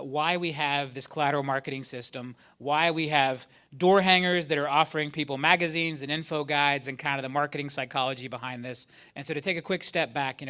why we have this collateral marketing system, why we have door hangers that are offering people magazines and info guides, and kind of the marketing psychology behind this. And so to take a quick step back,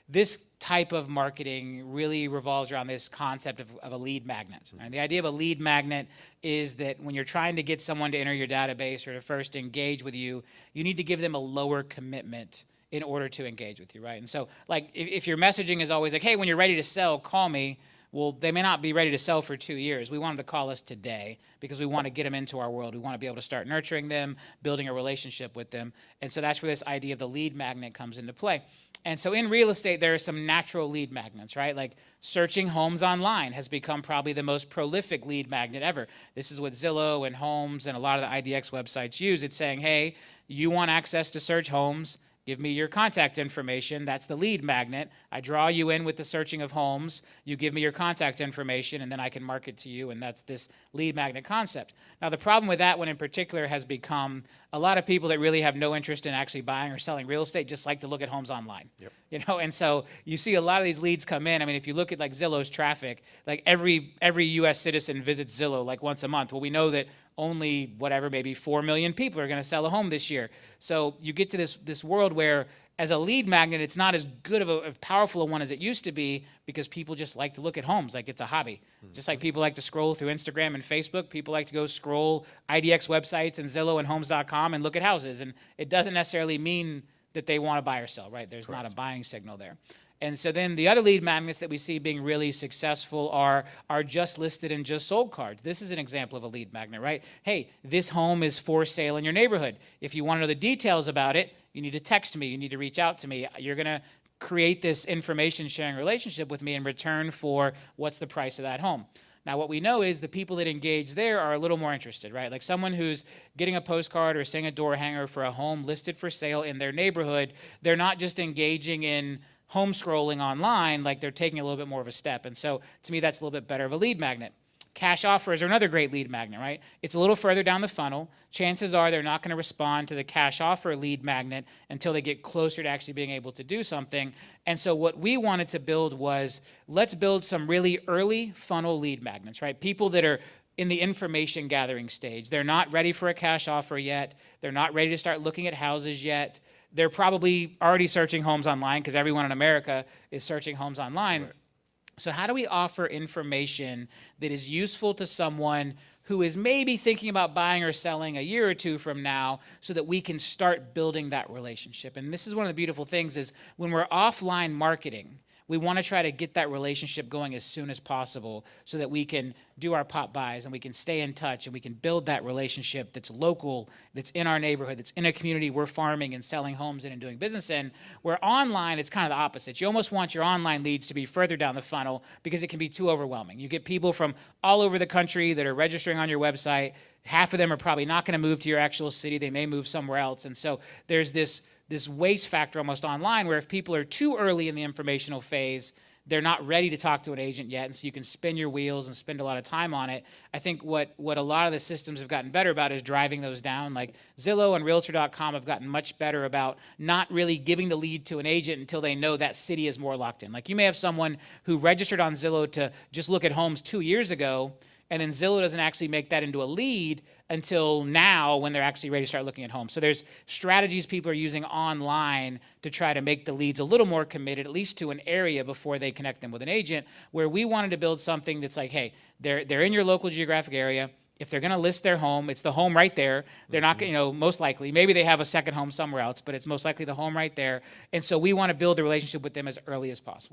this type of marketing really revolves around this concept of a lead magnet. And the idea of a lead magnet is that when you're trying to get someone to enter your database or to first engage with you, you need to give them a lower commitment in order to engage with you, right? And so, like, if your messaging is always like, hey, when you're ready to sell, call me, well, they may not be ready to sell for 2 years. We want them to call us today because we want to get them into our world. We want to be able to start nurturing them, building a relationship with them. And so that's where this idea of the lead magnet comes into play. And so in real estate, there are some natural lead magnets, right? Like searching homes online has become probably the most prolific lead magnet ever. This is what Zillow and Homes and a lot of the IDX websites use. It's saying, hey, you want access to search homes, give me your contact information. That's the lead magnet. I draw you in with the searching of homes. You give me your contact information, and then I can market to you, and that's this lead magnet concept. Now, the problem with that one in particular has become a lot of people that really have no interest in actually buying or selling real estate just like to look at homes online. Yep. And so you see a lot of these leads come in. I mean, if you look at like Zillow's traffic, like every U.S. citizen visits Zillow like once a month. Well, we know that only whatever, maybe 4 million people are going to sell a home this year. So you get to this world where as a lead magnet, it's not as good of a powerful a one as it used to be because people just like to look at homes like it's a hobby. Just like people like to scroll through Instagram and Facebook, people like to go scroll IDX websites and Zillow and Homes.com and look at houses. And it doesn't necessarily mean that they want to buy or sell, right? There's Correct. Not a buying signal there. And so then the other lead magnets that we see being really successful are just listed and just sold cards. This is an example of a lead magnet, right? Hey, this home is for sale in your neighborhood. If you want to know the details about it, you need to text me. You need to reach out to me. You're going to create this information sharing relationship with me in return for what's the price of that home. Now, what we know is the people that engage there are a little more interested, right? Like someone who's getting a postcard or seeing a door hanger for a home listed for sale in their neighborhood, they're not just engaging in home scrolling online, like they're taking a little bit more of a step. And so to me, that's a little bit better of a lead magnet. Cash offers are another great lead magnet, right? It's a little further down the funnel. Chances are they're not going to respond to the cash offer lead magnet until they get closer to actually being able to do something. And so what we wanted to build was, let's build some really early funnel lead magnets, right? People that are in the information gathering stage. They're not ready for a cash offer yet. They're not ready to start looking at houses yet. They're probably already searching homes online because everyone in America is searching homes online. Right. So how do we offer information that is useful to someone who is maybe thinking about buying or selling a year or two from now so that we can start building that relationship? And this is one of the beautiful things is when we're offline marketing, we want to try to get that relationship going as soon as possible so that we can do our pop buys and we can stay in touch and we can build that relationship that's local, that's in our neighborhood, that's in a community we're farming and selling homes in and doing business in. Where online, it's kind of the opposite. You almost want your online leads to be further down the funnel because it can be too overwhelming. You get people from all over the country that are registering on your website. Half of them are probably not going to move to your actual city. They may move somewhere else. And so there's this waste factor almost online where if people are too early in the informational phase, they're not ready to talk to an agent yet, and so you can spin your wheels and spend a lot of time on it. I think what a lot of the systems have gotten better about is driving those down. Like Zillow and Realtor.com have gotten much better about not really giving the lead to an agent until they know that city is more locked in. Like you may have someone who registered on Zillow to just look at homes 2 years ago, and then Zillow doesn't actually make that into a lead until now when they're actually ready to start looking at homes. So there's strategies people are using online to try to make the leads a little more committed, at least to an area before they connect them with an agent, where we wanted to build something that's like, hey, they're in your local geographic area. If they're going to list their home, it's the home right there. They're not, most likely, maybe they have a second home somewhere else, but it's most likely the home right there. And so we want to build a relationship with them as early as possible.